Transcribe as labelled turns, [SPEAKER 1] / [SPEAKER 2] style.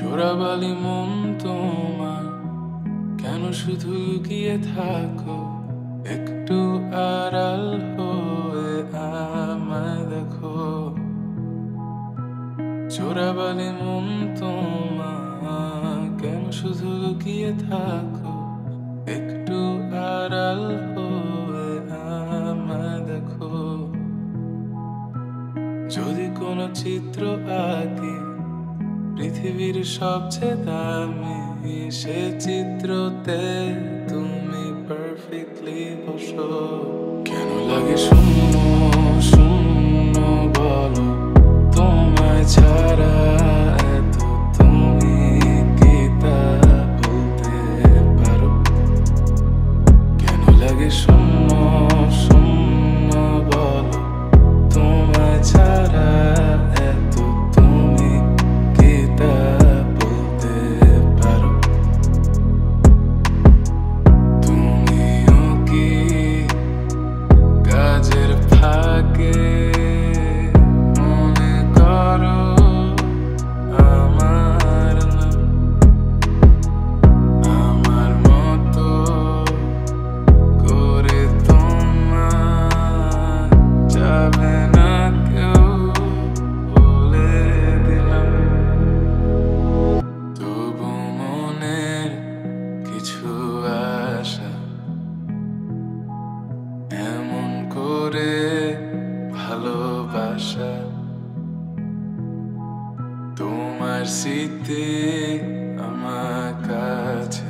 [SPEAKER 1] চোরাবালি মন তোমার কেন শুধু লুকিয়ে থাকো? একটু আড়াল হয়ে আমায় দেখো। চোরাবালি মন তোমার কেন শুধু লুকিয়ে থাকো? একটু আড়াল হয়ে আমায় দেখো। যদি কোনো চিত্র আঁকি পৃথিবীর সবচেয়ে দামি, সে চিত্রতে তুমি পারফেক্টলি বসো। কেন লাগে শূন্য শূন্য বলো তোমায় ছাড়া? এত তুমি কি তা বলতে পারো? কেন লাগে শূন্য শূন্য বলো তোমায় ছাড়া? এমন করে ভালোবাসা তোমার স্মৃতি আমার কাছে